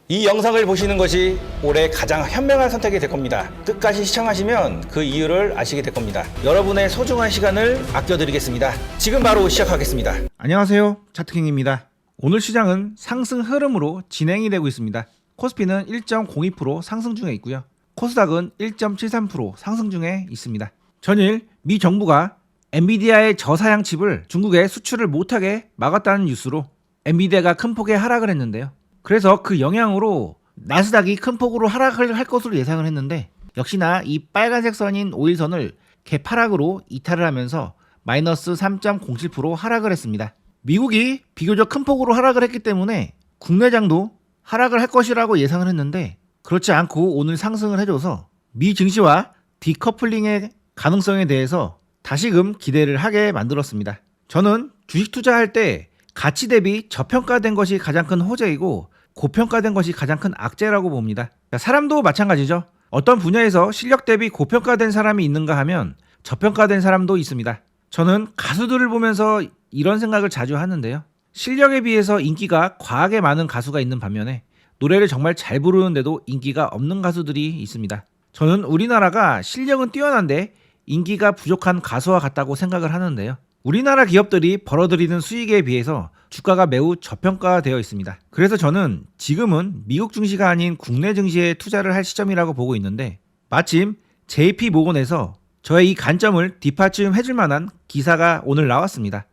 이 영상을 보시는 것이 올해 가장 현명한 선택이 될 겁니다. 끝까지 시청하시면 그 이유를 아시게 될 겁니다. 여러분의 소중한 시간을 아껴드리겠습니다. 지금 바로 시작하겠습니다. 안녕하세요, 차트킹입니다. 오늘 시장은 상승 흐름으로 진행이 되고 있습니다. 코스피는 1.02% 상승 중에 있고요. 코스닥은 1.73% 상승 중에 있습니다. 전일 미 정부가 엔비디아의 저사양 칩을 중국에 수출을 못하게 막았다는 뉴스로 엔비디아가 큰 폭의 하락을 했는데요. 그래서 그 영향으로 나스닥이 큰 폭으로 하락을 할 것으로 예상을 했는데, 역시나 이 빨간색 선인 5일선을 개파락으로 이탈을 하면서 마이너스 3.07% 하락을 했습니다. 미국이 비교적 큰 폭으로 하락을 했기 때문에 국내장도 하락을 할 것이라고 예상을 했는데, 그렇지 않고 오늘 상승을 해줘서 미 증시와 디커플링의 가능성에 대해서 다시금 기대를 하게 만들었습니다. 저는 주식 투자할 때 가치 대비 저평가된 것이 가장 큰 호재이고 고평가된 것이 가장 큰 악재라고 봅니다. 사람도 마찬가지죠. 어떤 분야에서 실력 대비 고평가된 사람이 있는가 하면 저평가된 사람도 있습니다. 저는 가수들을 보면서 이런 생각을 자주 하는데요. 실력에 비해서 인기가 과하게 많은 가수가 있는 반면에 노래를 정말 잘 부르는데도 인기가 없는 가수들이 있습니다. 저는 우리나라가 실력은 뛰어난데 인기가 부족한 가수와 같다고 생각을 하는데요. 우리나라 기업들이 벌어들이는 수익에 비해서 주가가 매우 저평가되어 있습니다. 그래서 저는 지금은 미국 증시가 아닌 국내 증시에 투자를 할 시점이라고 보고 있는데, 마침 JP모건에서 저의 이 관점을 뒷받침해줄 만한 기사가 오늘 나왔습니다.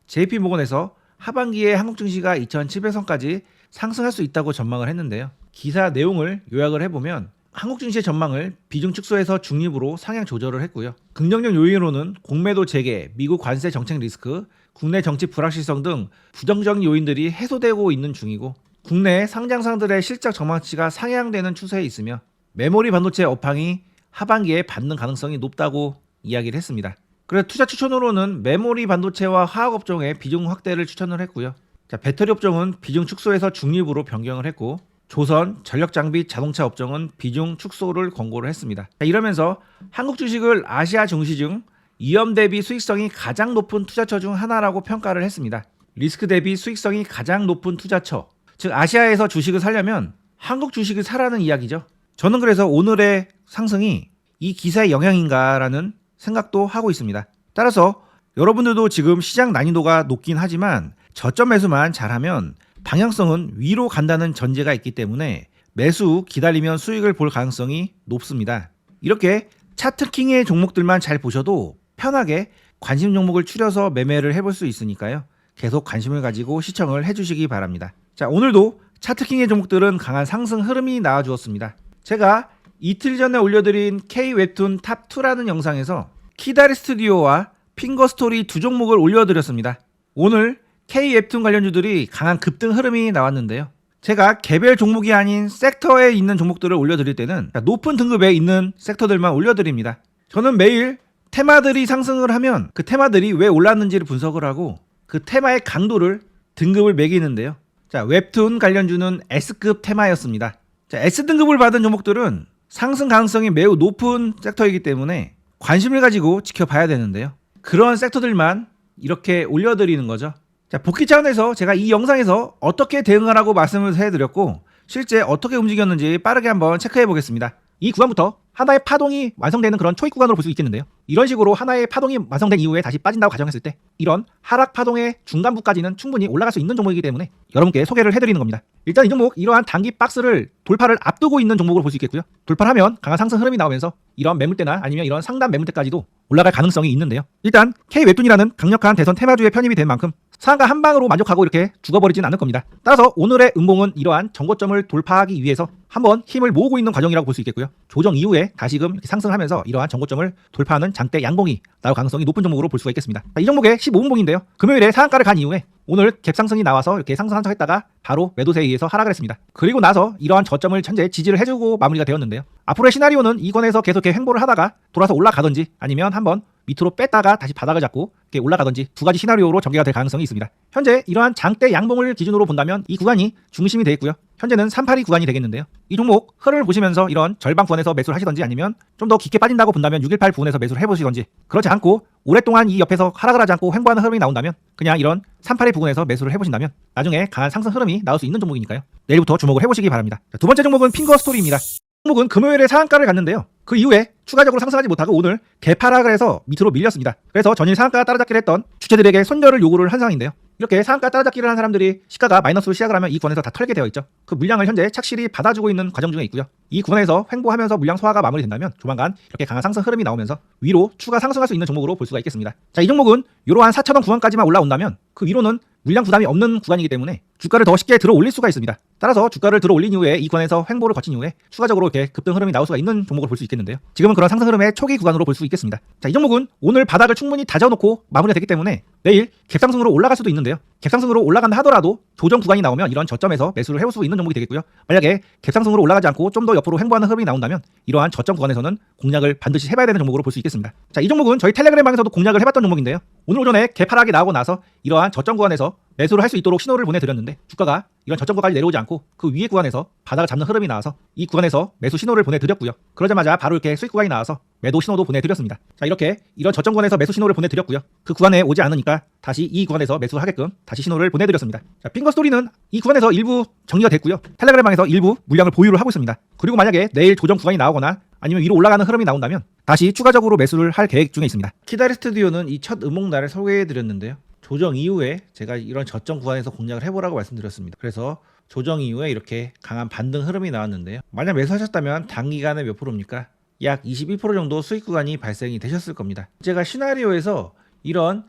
JP모건에서 하반기에 한국 증시가 2700선까지 상승할 수 있다고 전망을 했는데요. 기사 내용을 요약을 해보면 한국 증시의 전망을 비중 축소해서 중립으로 상향 조절을 했고요. 긍정적 요인으로는 공매도 재개, 미국 관세 정책 리스크, 국내 정치 불확실성 등 부정적인 요인들이 해소되고 있는 중이고, 국내 상장상들의 실적 전망치가 상향되는 추세에 있으며 메모리 반도체 업황이 하반기에 받는 가능성이 높다고 이야기를 했습니다. 그래서 투자 추천으로는 메모리 반도체와 화학업종의 비중 확대를 추천을 했고요. 배터리 업종은 비중 축소해서 중립으로 변경을 했고, 조선, 전력장비, 자동차 업종은 비중 축소를 권고를 했습니다. 이러면서 한국 주식을 아시아 증시 중 위험 대비 수익성이 가장 높은 투자처 중 하나라고 평가를 했습니다. 리스크 대비 수익성이 가장 높은 투자처, 즉 아시아에서 주식을 사려면 한국 주식을 사라는 이야기죠. 저는 그래서 오늘의 상승이 이 기사의 영향인가라는 생각도 하고 있습니다. 따라서 여러분들도 지금 시장 난이도가 높긴 하지만 저점 매수만 잘하면 방향성은 위로 간다는 전제가 있기 때문에 매수 기다리면 수익을 볼 가능성이 높습니다. 이렇게 차트킹의 종목들만 잘 보셔도 편하게 관심 종목을 추려서 매매를 해볼 수 있으니까요. 계속 관심을 가지고 시청을 해주시기 바랍니다. 자, 오늘도 차트킹의 종목들은 강한 상승 흐름이 나와주었습니다. 제가 이틀 전에 올려드린 K-웹툰 탑2라는 영상에서 키다리 스튜디오와 핑거스토리 두 종목을 올려드렸습니다. 오늘 K-웹툰 관련주들이 강한 급등 흐름이 나왔는데요. 제가 개별 종목이 아닌 섹터에 있는 종목들을 올려드릴 때는 높은 등급에 있는 섹터들만 올려드립니다. 저는 매일 테마들이 상승을 하면 그 테마들이 왜 올랐는지를 분석을 하고 그 테마의 강도를 등급을 매기는데요. 자, 웹툰 관련주는 S급 테마였습니다. 자, S등급을 받은 종목들은 상승 가능성이 매우 높은 섹터이기 때문에 관심을 가지고 지켜봐야 되는데요. 그런 섹터들만 이렇게 올려드리는 거죠. 자, 복귀 차원에서 제가 이 영상에서 어떻게 대응하라고 말씀을 해드렸고 실제 어떻게 움직였는지 빠르게 한번 체크해 보겠습니다. 이 구간부터 하나의 파동이 완성되는 그런 초입 구간으로 볼 수 있겠는데요. 이런 식으로 하나의 파동이 완성된 이후에 다시 빠진다고 가정했을 때 이런 하락 파동의 중간부까지는 충분히 올라갈 수 있는 종목이기 때문에 여러분께 소개를 해드리는 겁니다. 일단 이 종목 이러한 단기 박스를 돌파를 앞두고 있는 종목으로 볼 수 있겠고요. 돌파를 하면 강한 상승 흐름이 나오면서 이런 매물대나 아니면 이런 상단 매물대까지도 올라갈 가능성이 있는데요. 일단 K-웹툰이라는 강력한 대선 테마주에 편입이 된 만큼 상한가 한 방으로 만족하고 이렇게 죽어버리진 않을 겁니다. 따라서 오늘의 음봉은 이러한 정고점을 돌파하기 위해서 한번 힘을 모으고 있는 과정이라고 볼 수 있겠고요. 조정 이후에 다시금 이렇게 상승하면서 이러한 정고점을 돌파하는 장대 양봉이 나올 가능성이 높은 종목으로 볼 수가 있겠습니다. 이 종목의 15분봉인데요. 금요일에 상한가를 간 이후에 오늘 갭상승이 나와서 이렇게 상승 한척했다가 바로 매도세에 의해서 하락을 했습니다. 그리고 나서 이러한 저점을 현재 지지를 해주고 마무리가 되었는데요. 앞으로의 시나리오는 이 권에서 계속 이렇게 횡보를 하다가 돌아서 올라가든지 아니면 한번 밑으로 뺐다가 다시 바닥을 잡고 이렇게 올라가든지 두 가지 시나리오로 전개가 될 가능성이 있습니다. 현재 이러한 장대 양봉을 기준으로 본다면 이 구간이 중심이 되어 있고요. 현재는 382 구간이 되겠는데요. 이 종목 흐름을 보시면서 이런 절반 부분에서 매수를 하시던지 아니면 좀 더 깊게 빠진다고 본다면 618 부분에서 매수를 해보시던지, 그렇지 않고 오랫동안 이 옆에서 하락을 하지 않고 횡보하는 흐름이 나온다면 그냥 이런 38의 부근에서 매수를 해보신다면 나중에 강한 상승 흐름이 나올 수 있는 종목이니까요. 내일부터 주목을 해보시기 바랍니다. 자, 두 번째 종목은 핑거 스토리입니다. 종목은 금요일에 상한가를 갔는데요. 그 이후에 추가적으로 상승하지 못하고 오늘 개파락을 해서 밑으로 밀렸습니다. 그래서 전일 상한가 따라잡기를 했던 주체들에게 손절을 요구를 한 상황인데요. 이렇게 상한가 따라잡기를 한 사람들이 시가가 마이너스로 시작을 하면 이 구간에서 다 털게 되어 있죠. 그 물량을 현재 착실히 받아주고 있는 과정 중에 있고요. 이 구간에서 횡보하면서 물량 소화가 마무리된다면 조만간 이렇게 강한 상승 흐름이 나오면서 위로 추가 상승할 수 있는 종목으로 볼 수가 있겠습니다. 자, 이 종목은 이러한 4,000원 구간까지만 올라온다면 그 위로는 물량 부담이 없는 구간이기 때문에 주가를 더 쉽게 들어 올릴 수가 있습니다. 따라서 주가를 들어 올린 이후에 이 구간에서 횡보를 거친 이후에 추가적으로 이렇게 급등 흐름이 나올 수가 있는 종목을 볼 수 있겠는데요. 지금은 그런 상승 흐름의 초기 구간으로 볼 수 있겠습니다. 자, 이 종목은 오늘 바닥을 충분히 다져놓고 마무리가 되기 때문에 내일 갭상승으로 올라갈 수도 있는데요. 갭상승으로 올라간다 하더라도 조정 구간이 나오면 이런 저점에서 매수를 해볼 수 있는 종목이 되겠고요. 만약에 갭상승으로 올라가지 않고 좀 더 옆으로 횡보하는 흐름이 나온다면 이러한 저점 구간에서는 공략을 반드시 해봐야 되는 종목으로 볼 수 있겠습니다. 자, 이 종목은 저희 텔레그램 방에서도 공략을 해봤던 종목인데요. 오늘 오전에 개파락이 나오고 나서 이러한 저점 구간에서 매수를 할 수 있도록 신호를 보내드렸는데 주가가 이런 저점 구간까지 내려오지 않고 그 위에 구간에서 바닥을 잡는 흐름이 나와서 이 구간에서 매수 신호를 보내드렸고요. 그러자마자 바로 이렇게 수익 구간이 나와서 매도 신호도 보내드렸습니다. 자, 이렇게 이런 저점 구간에서 매수 신호를 보내드렸고요. 그 구간에 오지 않으니까 다시 이 구간에서 매수하게끔 다시 신호를 보내드렸습니다. 자, 핑거 스토리는 이 구간에서 일부 정리가 됐고요. 텔레그램 방에서 일부 물량을 보유를 하고 있습니다. 그리고 만약에 내일 조정 구간이 나오거나 아니면 위로 올라가는 흐름이 나온다면 다시 추가적으로 매수를 할 계획 중에 있습니다. 키다리 스튜디오는 이 첫 음목날을 소개해드렸는데요. 조정 이후에 제가 이런 저점 구간에서 공략을 해보라고 말씀드렸습니다. 그래서 조정 이후에 이렇게 강한 반등 흐름이 나왔는데요. 만약 매수하셨다면 단기간에 몇 프로입니까? 약 21% 정도 수익 구간이 발생이 되셨을 겁니다. 제가 시나리오에서 이런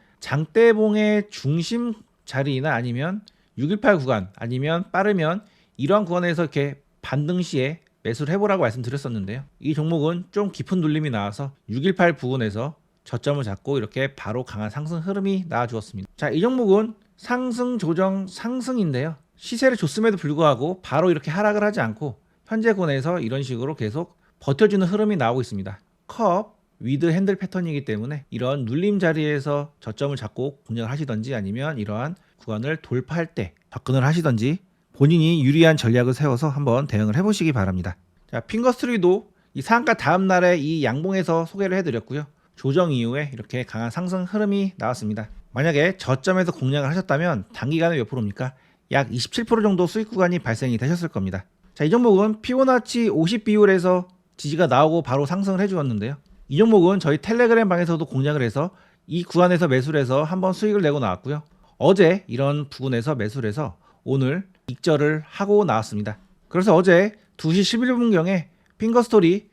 장대봉의 중심 자리나 아니면 618 구간 아니면 빠르면 이러한 구간에서 이렇게 반등 시에 매수를 해보라고 말씀드렸었는데요. 이 종목은 좀 깊은 눌림이 나와서 618 부근에서 저점을 잡고 이렇게 바로 강한 상승 흐름이 나와주었습니다. 자, 이 종목은 상승 조정 상승인데요. 시세를 줬음에도 불구하고 바로 이렇게 하락을 하지 않고 현재 구간에서 이런 식으로 계속 버텨주는 흐름이 나오고 있습니다. 컵 위드 핸들 패턴이기 때문에 이런 눌림 자리에서 저점을 잡고 공략을 하시던지 아니면 이러한 구간을 돌파할 때 접근을 하시던지 본인이 유리한 전략을 세워서 한번 대응을 해보시기 바랍니다. 자, 핑거스트리도 이 상한가 다음 날에 이 양봉에서 소개를 해드렸고요. 조정 이후에 이렇게 강한 상승 흐름이 나왔습니다. 만약에 저점에서 공략을 하셨다면 단기간에 몇 프로입니까? 약 27% 정도 수익 구간이 발생이 되셨을 겁니다. 자, 이 종목은 피보나치 50 비율에서 지지가 나오고 바로 상승을 해주었는데요. 이 종목은 저희 텔레그램 방에서도 공략을 해서 이 구간에서 매수를 해서 한번 수익을 내고 나왔고요. 어제 이런 부분에서 매수를 해서 오늘 익절을 하고 나왔습니다. 그래서 어제 2시 11분경에 핑거스토리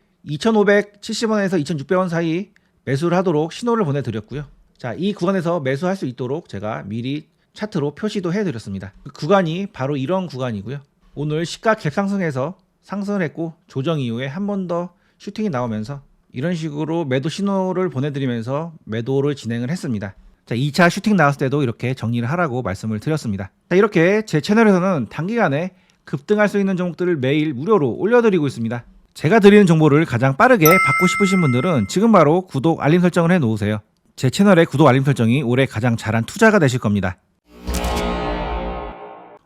2,570원에서 2,600원 사이 매수를 하도록 신호를 보내드렸고요. 자, 이 구간에서 매수할 수 있도록 제가 미리 차트로 표시도 해드렸습니다. 그 구간이 바로 이런 구간이고요. 오늘 시가 갭상승해서 상승을 했고 조정 이후에 한 번 더 슈팅이 나오면서 이런 식으로 매도 신호를 보내드리면서 매도를 진행을 했습니다. 자, 2차 슈팅 나왔을 때도 이렇게 정리를 하라고 말씀을 드렸습니다. 자, 이렇게 제 채널에서는 단기간에 급등할 수 있는 종목들을 매일 무료로 올려드리고 있습니다. 제가 드리는 정보를 가장 빠르게 받고 싶으신 분들은 지금 바로 구독, 알림 설정을 해 놓으세요. 제 채널의 구독, 알림 설정이 올해 가장 잘한 투자가 되실 겁니다.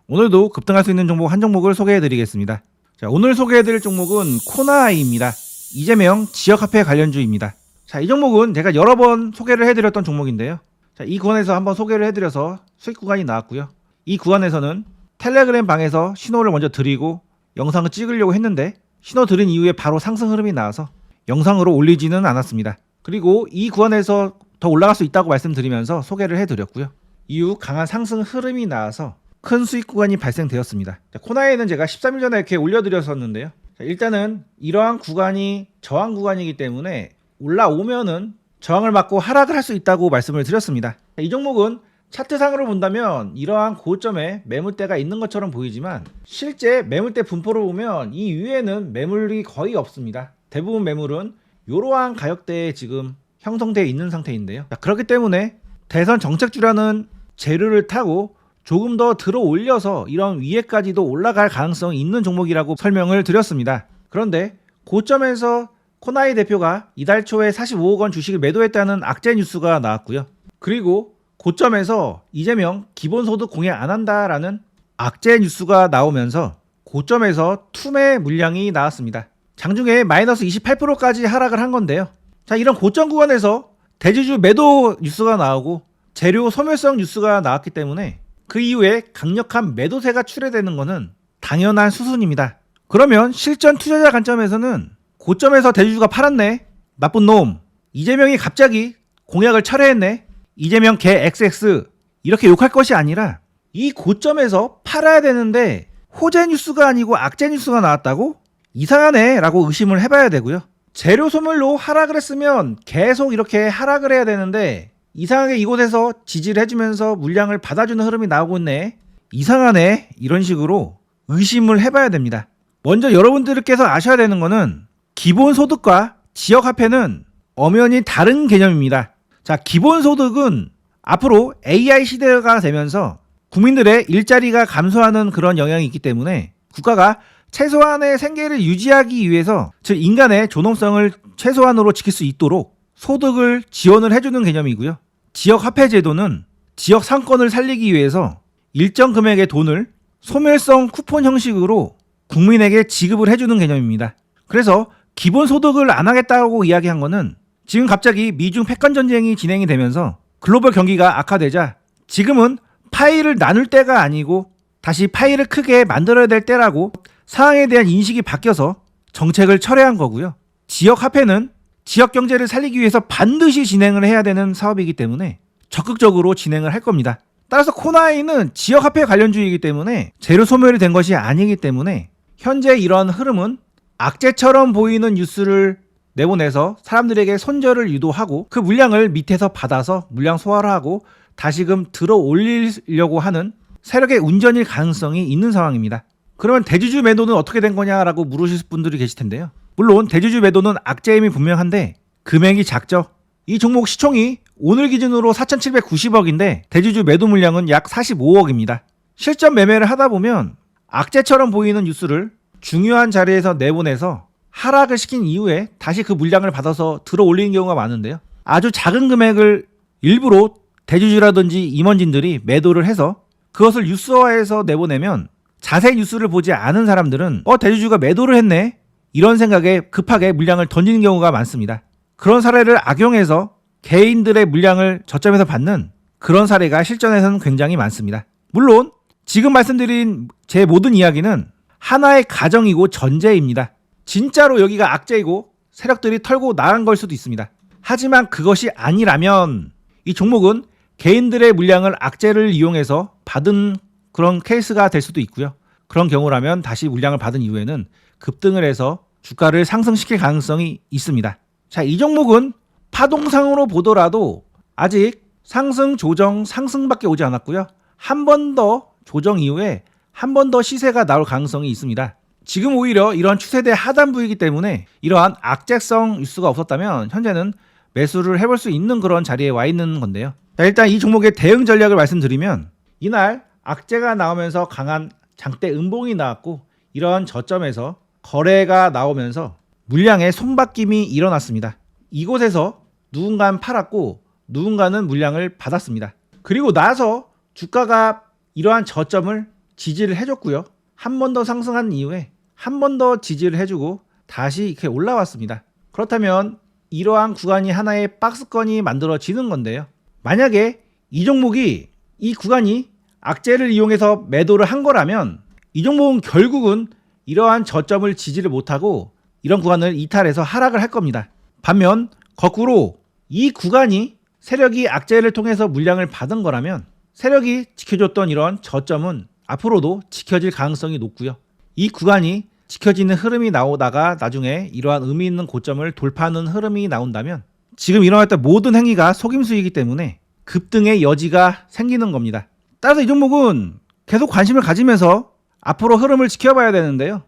오늘도 급등할 수 있는 종목 한 종목을 소개해 드리겠습니다. 자, 오늘 소개해 드릴 종목은 코나아이입니다. 이재명 지역화폐 관련주입니다. 자, 이 종목은 제가 여러 번 소개를 해 드렸던 종목인데요. 자, 이 구간에서 한번 소개를 해 드려서 수익 구간이 나왔고요. 이 구간에서는 텔레그램 방에서 신호를 먼저 드리고 영상을 찍으려고 했는데 신호 드린 이후에 바로 상승 흐름이 나와서 영상으로 올리지는 않았습니다. 그리고 이 구간에서 더 올라갈 수 있다고 말씀드리면서 소개를 해드렸고요. 이후 강한 상승 흐름이 나와서 큰 수익 구간이 발생되었습니다. 자, 코나에는 제가 13일 전에 이렇게 올려드렸었는데요. 자, 일단은 이러한 구간이 저항 구간이기 때문에 올라오면은 저항을 맞고 하락을 할 수 있다고 말씀을 드렸습니다. 자, 이 종목은 차트상으로 본다면 이러한 고점에 매물대가 있는 것처럼 보이지만 실제 매물대 분포를 보면 이 위에는 매물이 거의 없습니다. 대부분 매물은 이러한 가격대에 지금 형성되어 있는 상태인데요. 자, 그렇기 때문에 대선 정책주라는 재료를 타고 조금 더 들어 올려서 이런 위에까지도 올라갈 가능성이 있는 종목이라고 설명을 드렸습니다. 그런데 고점에서 코나이 대표가 이달 초에 45억 원 주식을 매도했다는 악재 뉴스가 나왔고요. 그리고 고점에서 이재명 기본소득 공약 안 한다라는 악재 뉴스가 나오면서 고점에서 투매 물량이 나왔습니다. 장중에 마이너스 28%까지 하락을 한 건데요. 자, 이런 고점 구간에서 대주주 매도 뉴스가 나오고 재료 소멸성 뉴스가 나왔기 때문에 그 이후에 강력한 매도세가 출회되는 것은 당연한 수순입니다. 그러면 실전 투자자 관점에서는 고점에서 대주주가 팔았네, 나쁜 놈, 이재명이 갑자기 공약을 철회했네, 이재명 개 XX, 이렇게 욕할 것이 아니라 이 고점에서 팔아야 되는데 호재 뉴스가 아니고 악재 뉴스가 나왔다고? 이상하네 라고 의심을 해봐야 되고요. 재료 소멸로 하락을 했으면 계속 이렇게 하락을 해야 되는데 이상하게 이곳에서 지지를 해주면서 물량을 받아주는 흐름이 나오고 있네, 이상하네, 이런 식으로 의심을 해봐야 됩니다. 먼저 여러분들께서 아셔야 되는 거는 기본소득과 지역화폐는 엄연히 다른 개념입니다. 자, 기본소득은 앞으로 AI 시대가 되면서 국민들의 일자리가 감소하는 그런 영향이 있기 때문에 국가가 최소한의 생계를 유지하기 위해서, 즉 인간의 존엄성을 최소한으로 지킬 수 있도록 소득을 지원을 해주는 개념이고요. 지역화폐제도는 지역 상권을 살리기 위해서 일정 금액의 돈을 소멸성 쿠폰 형식으로 국민에게 지급을 해주는 개념입니다. 그래서 기본소득을 안 하겠다고 이야기한 거는 지금 갑자기 미중 패권 전쟁이 진행이 되면서 글로벌 경기가 악화되자 지금은 파이를 나눌 때가 아니고 다시 파이를 크게 만들어야 될 때라고 상황에 대한 인식이 바뀌어서 정책을 철회한 거고요. 지역화폐는 지역 경제를 살리기 위해서 반드시 진행을 해야 되는 사업이기 때문에 적극적으로 진행을 할 겁니다. 따라서 코나이는 지역화폐 관련주의이기 때문에 재료 소멸이 된 것이 아니기 때문에 현재 이런 흐름은 악재처럼 보이는 뉴스를 내보내서 사람들에게 손절을 유도하고 그 물량을 밑에서 받아서 물량 소화를 하고 다시금 들어 올리려고 하는 세력의 운전일 가능성이 있는 상황입니다. 그러면 대주주 매도는 어떻게 된 거냐라고 물으실 분들이 계실 텐데요. 물론 대주주 매도는 악재임이 분명한데 금액이 작죠. 이 종목 시총이 오늘 기준으로 4,790억인데 대주주 매도 물량은 약 45억입니다. 실전 매매를 하다 보면 악재처럼 보이는 뉴스를 중요한 자리에서 내보내서 하락을 시킨 이후에 다시 그 물량을 받아서 들어 올리는 경우가 많은데요. 아주 작은 금액을 일부러 대주주라든지 임원진들이 매도를 해서 그것을 뉴스화해서 내보내면 자세히 뉴스를 보지 않은 사람들은 대주주가 매도를 했네, 이런 생각에 급하게 물량을 던지는 경우가 많습니다. 그런 사례를 악용해서 개인들의 물량을 저점에서 받는 그런 사례가 실전에서는 굉장히 많습니다. 물론 지금 말씀드린 제 모든 이야기는 하나의 가정이고 전제입니다. 진짜로 여기가 악재이고 세력들이 털고 나간 걸 수도 있습니다. 하지만 그것이 아니라면 이 종목은 개인들의 물량을 악재를 이용해서 받은 그런 케이스가 될 수도 있고요. 그런 경우라면 다시 물량을 받은 이후에는 급등을 해서 주가를 상승시킬 가능성이 있습니다. 자, 이 종목은 파동상으로 보더라도 아직 상승, 조정, 상승밖에 오지 않았고요. 한 번 더 조정 이후에 한 번 더 시세가 나올 가능성이 있습니다. 지금 오히려 이런 추세대 하단부이기 때문에 이러한 악재성 뉴스가 없었다면 현재는 매수를 해볼 수 있는 그런 자리에 와 있는 건데요. 자, 일단 이 종목의 대응 전략을 말씀드리면 이날 악재가 나오면서 강한 장대 음봉이 나왔고 이러한 저점에서 거래가 나오면서 물량의 손바뀜이 일어났습니다. 이곳에서 누군가는 팔았고 누군가는 물량을 받았습니다. 그리고 나서 주가가 이러한 저점을 지지를 해줬고요. 한 번 더 상승한 이후에 한 번 더 지지를 해주고 다시 이렇게 올라왔습니다. 그렇다면 이러한 구간이 하나의 박스권이 만들어지는 건데요. 만약에 이 종목이 이 구간이 악재를 이용해서 매도를 한 거라면 이 종목은 결국은 이러한 저점을 지지를 못하고 이런 구간을 이탈해서 하락을 할 겁니다. 반면 거꾸로 이 구간이 세력이 악재를 통해서 물량을 받은 거라면 세력이 지켜줬던 이런 저점은 앞으로도 지켜질 가능성이 높고요. 이 구간이 지켜지는 흐름이 나오다가 나중에 이러한 의미 있는 고점을 돌파하는 흐름이 나온다면 지금 일어났던 모든 행위가 속임수이기 때문에 급등의 여지가 생기는 겁니다. 따라서 이 종목은 계속 관심을 가지면서 앞으로 흐름을 지켜봐야 되는데요.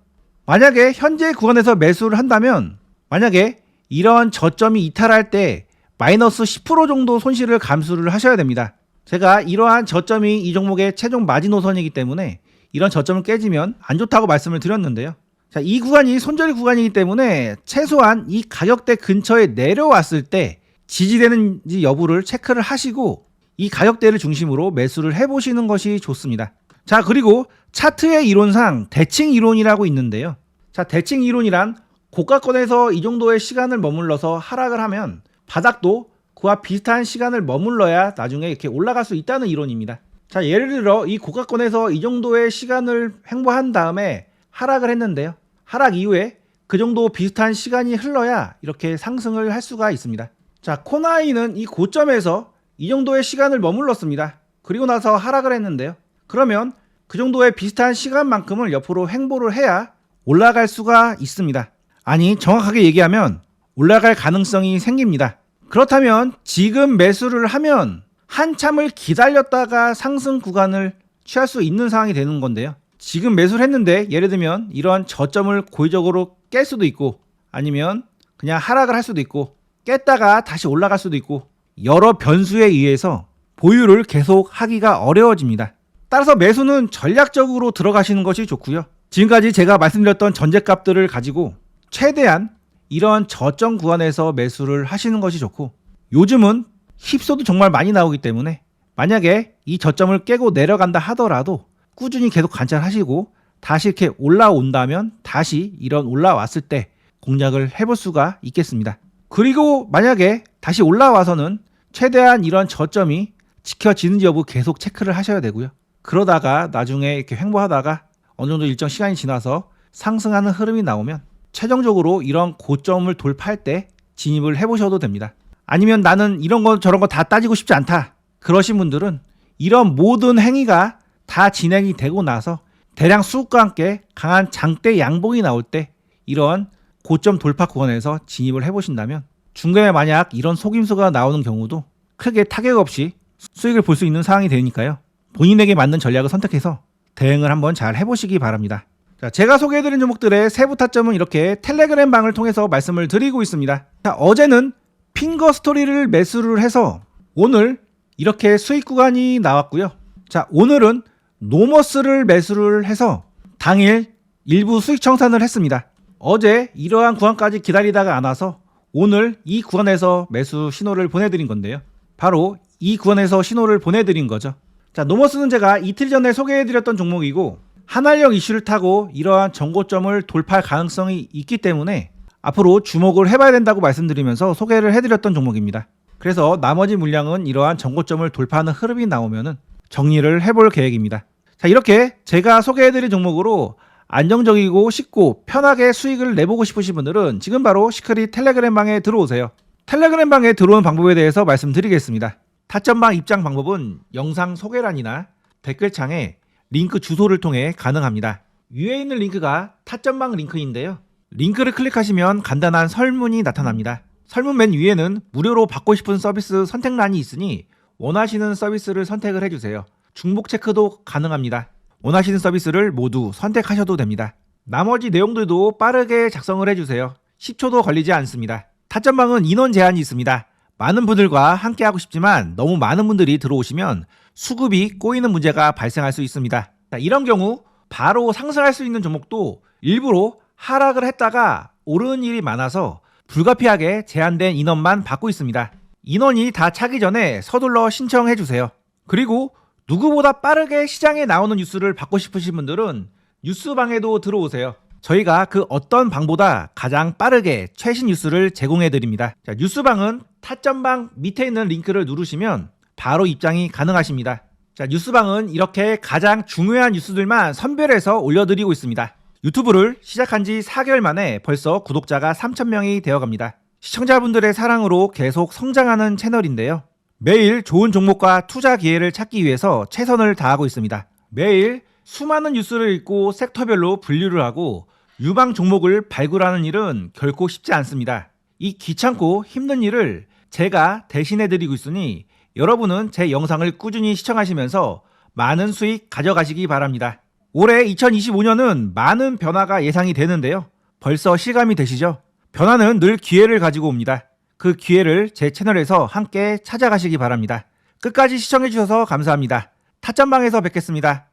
만약에 현재 구간에서 매수를 한다면 만약에 이러한 저점이 이탈할 때 마이너스 10% 정도 손실을 감수를 하셔야 됩니다. 제가 이러한 저점이 이 종목의 최종 마지노선이기 때문에 이런 저점을 깨지면 안 좋다고 말씀을 드렸는데요. 자, 이 구간이 손절 구간이기 때문에 최소한 이 가격대 근처에 내려왔을 때 지지되는지 여부를 체크를 하시고 이 가격대를 중심으로 매수를 해보시는 것이 좋습니다. 자, 그리고 차트의 이론상 대칭 이론이라고 있는데요. 자, 대칭 이론이란 고가권에서 이 정도의 시간을 머물러서 하락을 하면 바닥도 그와 비슷한 시간을 머물러야 나중에 이렇게 올라갈 수 있다는 이론입니다. 자, 예를 들어 이 고가권에서 이 정도의 시간을 횡보한 다음에 하락을 했는데요. 하락 이후에 그 정도 비슷한 시간이 흘러야 이렇게 상승을 할 수가 있습니다. 자, 코나이는 이 고점에서 이 정도의 시간을 머물렀습니다. 그리고 나서 하락을 했는데요. 그러면 그 정도의 비슷한 시간만큼을 옆으로 횡보를 해야 올라갈 수가 있습니다. 아니, 정확하게 얘기하면 올라갈 가능성이 생깁니다. 그렇다면 지금 매수를 하면 한참을 기다렸다가 상승 구간을 취할 수 있는 상황이 되는 건데요. 지금 매수를 했는데 예를 들면 이런 저점을 고의적으로 깰 수도 있고 아니면 그냥 하락을 할 수도 있고 깼다가 다시 올라갈 수도 있고 여러 변수에 의해서 보유를 계속 하기가 어려워집니다. 따라서 매수는 전략적으로 들어가시는 것이 좋고요. 지금까지 제가 말씀드렸던 전제값들을 가지고 최대한 이런 저점 구간에서 매수를 하시는 것이 좋고 요즘은 힙소도 정말 많이 나오기 때문에 만약에 이 저점을 깨고 내려간다 하더라도 꾸준히 계속 관찰하시고 다시 이렇게 올라온다면 다시 이런 올라왔을 때 공략을 해볼 수가 있겠습니다. 그리고 만약에 다시 올라와서는 최대한 이런 저점이 지켜지는지 여부 계속 체크를 하셔야 되고요. 그러다가 나중에 이렇게 횡보하다가 어느 정도 일정 시간이 지나서 상승하는 흐름이 나오면 최종적으로 이런 고점을 돌파할 때 진입을 해보셔도 됩니다. 아니면 나는 이런 거 저런 거 다 따지고 싶지 않다. 그러신 분들은 이런 모든 행위가 다 진행이 되고 나서 대량 수급과 함께 강한 장대 양봉이 나올 때 이런 고점 돌파 구간에서 진입을 해보신다면 중간에 만약 이런 속임수가 나오는 경우도 크게 타격 없이 수익을 볼 수 있는 상황이 되니까요. 본인에게 맞는 전략을 선택해서 대응을 한번 잘 해보시기 바랍니다. 자, 제가 소개해드린 종목들의 세부 타점은 이렇게 텔레그램 방을 통해서 말씀을 드리고 있습니다. 자, 어제는 핑거 스토리를 매수를 해서 오늘 이렇게 수익 구간이 나왔고요. 자, 오늘은 노머스를 매수를 해서 당일 일부 수익 청산을 했습니다. 어제 이러한 구간까지 기다리다가 안 와서 오늘 이 구간에서 매수 신호를 보내드린 건데요. 바로 이 구간에서 신호를 보내드린 거죠. 자, 노머스는 제가 이틀 전에 소개해드렸던 종목이고 한알령 이슈를 타고 이러한 정고점을 돌파할 가능성이 있기 때문에 앞으로 주목을 해봐야 된다고 말씀드리면서 소개를 해드렸던 종목입니다. 그래서 나머지 물량은 이러한 정고점을 돌파하는 흐름이 나오면은 정리를 해볼 계획입니다. 자, 이렇게 제가 소개해드린 종목으로 안정적이고 쉽고 편하게 수익을 내보고 싶으신 분들은 지금 바로 시크릿 텔레그램 방에 들어오세요. 텔레그램 방에 들어오는 방법에 대해서 말씀드리겠습니다. 타점방 입장 방법은 영상 소개란이나 댓글창에 링크 주소를 통해 가능합니다. 위에 있는 링크가 타점방 링크인데요. 링크를 클릭하시면 간단한 설문이 나타납니다. 설문 맨 위에는 무료로 받고 싶은 서비스 선택란이 있으니 원하시는 서비스를 선택을 해주세요. 중복 체크도 가능합니다. 원하시는 서비스를 모두 선택하셔도 됩니다. 나머지 내용들도 빠르게 작성을 해주세요. 10초도 걸리지 않습니다. 타점방은 인원 제한이 있습니다. 많은 분들과 함께 하고 싶지만 너무 많은 분들이 들어오시면 수급이 꼬이는 문제가 발생할 수 있습니다. 자, 이런 경우 바로 상승할 수 있는 종목도 일부러 하락을 했다가 오르는 일이 많아서 불가피하게 제한된 인원만 받고 있습니다. 인원이 다 차기 전에 서둘러 신청해 주세요. 그리고 누구보다 빠르게 시장에 나오는 뉴스를 받고 싶으신 분들은 뉴스방에도 들어오세요. 저희가 그 어떤 방보다 가장 빠르게 최신 뉴스를 제공해 드립니다. 자, 뉴스방은 타점방 밑에 있는 링크를 누르시면 바로 입장이 가능하십니다. 자, 뉴스방은 이렇게 가장 중요한 뉴스들만 선별해서 올려드리고 있습니다. 유튜브를 시작한 지 4개월 만에 벌써 구독자가 3,000명이 되어갑니다. 시청자분들의 사랑으로 계속 성장하는 채널인데요. 매일 좋은 종목과 투자 기회를 찾기 위해서 최선을 다하고 있습니다. 매일 수많은 뉴스를 읽고 섹터별로 분류를 하고 유망 종목을 발굴하는 일은 결코 쉽지 않습니다. 이 귀찮고 힘든 일을 제가 대신해드리고 있으니 여러분은 제 영상을 꾸준히 시청하시면서 많은 수익 가져가시기 바랍니다. 올해 2025년은 많은 변화가 예상이 되는데요. 벌써 실감이 되시죠? 변화는 늘 기회를 가지고 옵니다. 그 기회를 제 채널에서 함께 찾아가시기 바랍니다. 끝까지 시청해주셔서 감사합니다. 타점방에서 뵙겠습니다.